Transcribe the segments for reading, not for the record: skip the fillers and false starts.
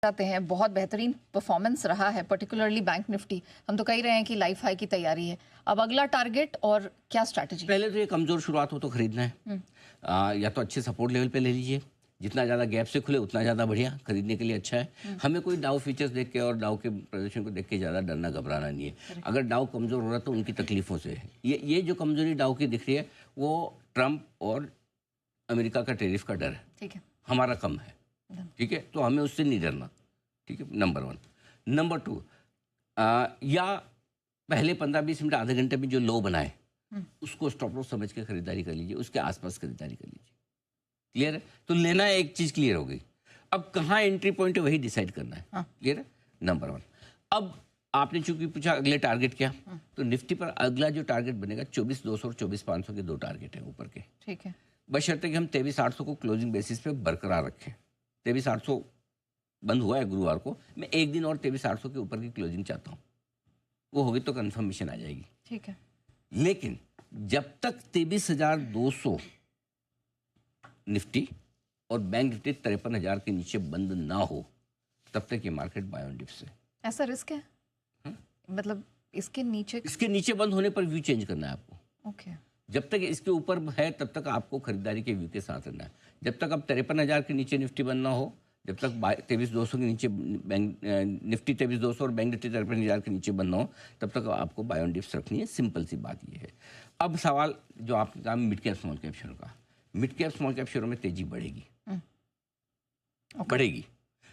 जाते हैं, बहुत बेहतरीन परफॉर्मेंस रहा है, पर्टिकुलरली बैंक निफ्टी। हम तो कह रहे हैं कि लाइफ हाई की तैयारी है। अब अगला टारगेट और क्या स्ट्रैटेजी? पहले तो ये कमजोर शुरुआत हो तो खरीदना है। या तो अच्छे सपोर्ट लेवल पे ले लीजिए, जितना ज़्यादा गैप से खुले उतना ज़्यादा बढ़िया, खरीदने के लिए अच्छा है। हमें कोई डाउ फीचर्स देख के और डाउ के प्रदर्शन को देख के ज़्यादा डरना घबराना नहीं है। अगर डाउ कमज़ोर हो रहा है तो उनकी तकलीफ़ों से है। ये जो कमज़ोरी डाउ की दिख रही है वो ट्रंप और अमेरिका का टैरिफ का डर है। ठीक है, हमारा कम है, ठीक है, तो हमें उससे नहीं डरना। ठीक है, नंबर 1। नंबर 2, या पहले 15-20 मिनट आधे घंटे में जो लो बनाए उसको स्टॉप लॉस समझ के खरीदारी कर लीजिए, उसके आसपास खरीदारी कर लीजिए। क्लियर है? तो लेना है, एक चीज क्लियर हो गई। अब कहाँ एंट्री पॉइंट है वही डिसाइड करना है। क्लियर है? नंबर 1। अब आपने चूंकि पूछा अगले टारगेट क्या, तो निफ्टी पर अगला जो टारगेट बनेगा 24,200 और 24,500 के 2 टारगेट है ऊपर के। ठीक है, बशर्ते कि हम 23,800 को क्लोजिंग बेसिस पे बरकरार रखें। 23,800 बंद हुआ है गुरुवार को, मैं एक दिन और 23,800 के ऊपर की क्लोजिंग चाहता हूँ। वो होगी तो कंफर्मेशन आ जाएगी। ठीक है, लेकिन जब तक 23,200 निफ्टी और बैंक निफ्टी 53,000 के नीचे बंद ना हो तब तक ये मार्केट बाय ऑन डिप्स है। ऐसा रिस्क है? मतलब इसके नीचे बंद होने पर व्यू चेंज करना है आपको। ओके, जब तक इसके ऊपर है तब तक आपको खरीदारी के व्यू के साथ रहना है। जब तक अब 53,000 के नीचे निफ्टी बंद ना हो, जब तक 23,200 के नीचे बैंक निफ्टी 23,200 और बैंक निफ्टी 53,000 के नीचे बंद ना हो तब तक आपको बाय ऑन डिप्स रखनी है। सिंपल सी बात ये है। अब सवाल जो आपने कहा mid cap small cap share का, मिड कैप स्मॉल कैप शेयरों में तेजी बढ़ेगी। बढ़ेगी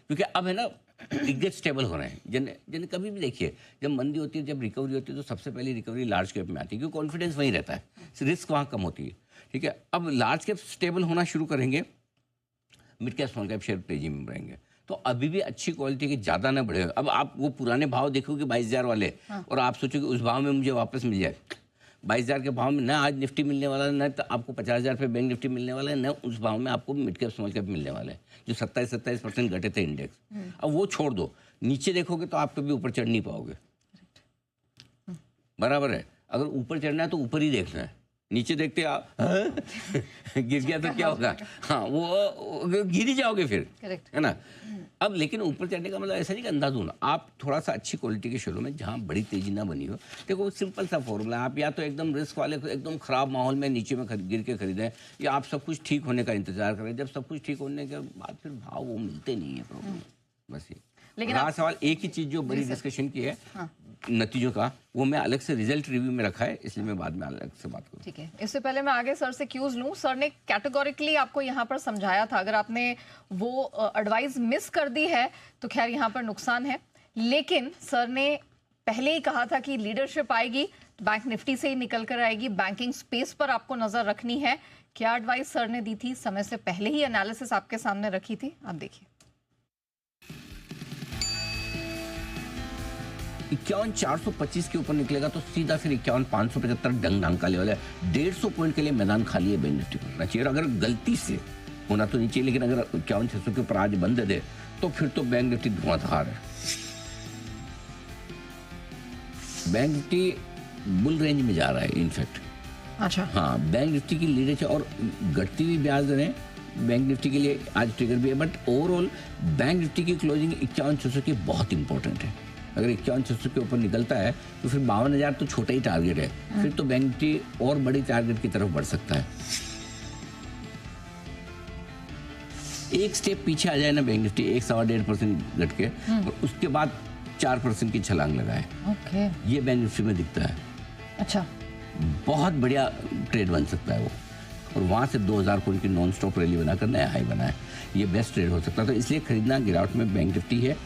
क्योंकि अब है ना दिग्गज स्टेबल हो रहे हैं। जन कभी भी देखिए, जब मंदी होती है, जब रिकवरी होती है तो सबसे पहले रिकवरी लार्ज कैप में आती है क्योंकि कॉन्फिडेंस वहीं रहता है, रिस्क वहाँ कम होती है। ठीक है, अब लार्ज कैप स्टेबल होना शुरू करेंगे, mid cap small cap share तेजी में बढ़ेंगे। तो अभी भी अच्छी क्वालिटी के ज़्यादा ना बढ़े। अब आप वो पुराने भाव देखोगे 22,000 वाले, और आप सोचोगे उस भाव में मुझे वापस मिल जाए। 22,000 के भाव में ना आज निफ्टी मिलने वाला है, न तो आपको 50,000 पे बैंक निफ्टी मिलने वाला है, न उस भाव में आपको मिड कैप स्मॉल कैप मिलने वाला है जो 27% घटे थे इंडेक्स। अब वो छोड़ दो, नीचे देखोगे तो आप कभी ऊपर चढ़ नहीं पाओगे। बराबर है? अगर ऊपर चढ़ना है तो ऊपर ही देखना है, नीचे देखते आप गिर गया तो क्या होगा? हाँ, वो गिर ही जाओगे फिर, है ना? अब लेकिन ऊपर चढ़ने का मतलब ऐसा नहीं कि अंधाधुन। आप थोड़ा सा अच्छी क्वालिटी के शेयरों में जहाँ बड़ी तेजी ना बनी हो, देखो सिंपल सा फॉर्मूला है। आप या तो एकदम रिस्क वाले एकदम खराब माहौल में नीचे में गिर के खरीदें, या आप सब कुछ ठीक होने का इंतजार करें। जब सब कुछ ठीक होने के बाद फिर भाव वो मिलते नहीं है, प्रॉब्लम बस ये। लेकिन सवाल एक ही चीज जो बड़ी डिस्कशन की है नतीजों का, वो मैं अलग से रिजल्ट रिव्यू में रखा है, इसलिए मैं बाद में अलग से बात करूँ। ठीक है, इससे पहले मैं आगे सर से क्यूज लूं। सर ने कैटेगोरिकली आपको यहाँ पर समझाया था, अगर आपने वो एडवाइस मिस कर दी है तो खैर यहाँ पर नुकसान है। लेकिन सर ने पहले ही कहा था कि लीडरशिप आएगी तो बैंक निफ्टी से ही निकल कर आएगी, बैंकिंग स्पेस पर आपको नजर रखनी है। क्या एडवाइस सर ने दी थी? समय से पहले ही एनालिसिस आपके सामने रखी थी, आप देखिए। 51,425 के ऊपर निकलेगा तो सीधा फिर 51,575 डंग ढंग लेवल है। 150 पॉइंट के लिए मैदान खाली है बैंक निफ्टी पर चाहिए। अगर गलती से होना तो नीचे, लेकिन अगर 51,600 के ऊपर आज बंद दे तो फिर तो बैंक निफ्टी धुआंधार है। बैंक निफ्टी बुल रेंज में जा रहा है इनफैक्ट। अच्छा, हाँ, बैंक निफ्टी की लीडर है और घटती हुई ब्याज दरें बैंक निफ्टी के लिए आज ट्रिगर भी है। बट ओवरऑल बैंक निफ्टी की क्लोजिंग 51,600 की बहुत इंपॉर्टेंट है। अगर 51,600 के ऊपर निकलता है तो फिर 52,000 तो छोटा ही टारगेट है, फिर तो बैंक निफ्टी और बड़ी टारगेट की तरफ बढ़ सकता है। एक स्टेप पीछे आ जाए ना बैंक निफ्टी, 1-1.5% घट के, और उसके बाद 4% की छलांग लगाए, ये बैंक निफ्टी में दिखता है। अच्छा, बहुत बढ़िया ट्रेड बन सकता है वो, और वहां से 2,000 पॉइंट की नॉन स्टॉप रैली बनाकर नया हाई बनाए, ये बेस्ट ट्रेड हो सकता है। तो इसलिए खरीदना गिरावट में बैंक निफ्टी है।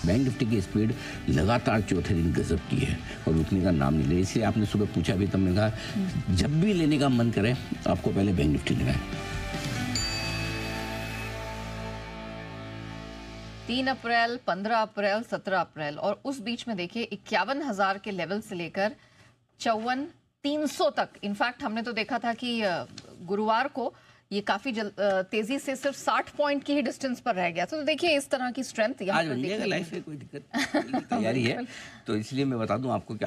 बैंक निफ्टी की स्पीड लगातार चौथे दिन गजब की है और रुकने का नाम नहीं ले। इसलिए आपने सुबह पूछा भी, तब मैंने कहा जब भी लेने का मन करे आपको पहले बैंक निफ्टी लेना है। 3 अप्रैल, 15 अप्रैल, 17 अप्रैल और उस बीच में देखिए 51,000 के लेवल से लेकर 54,300 तक। इनफैक्ट हमने तो देखा था कि गुरुवार को ये काफी तेजी से सिर्फ 60 पॉइंट की ही डिस्टेंस पर रह गया था। तो देखिए इस तरह की स्ट्रेंथ यहाँ आज बन जाएगा लाइफ में, कोई दिक्कत तैयारी है। तो इसलिए मैं बता दूं आपको कि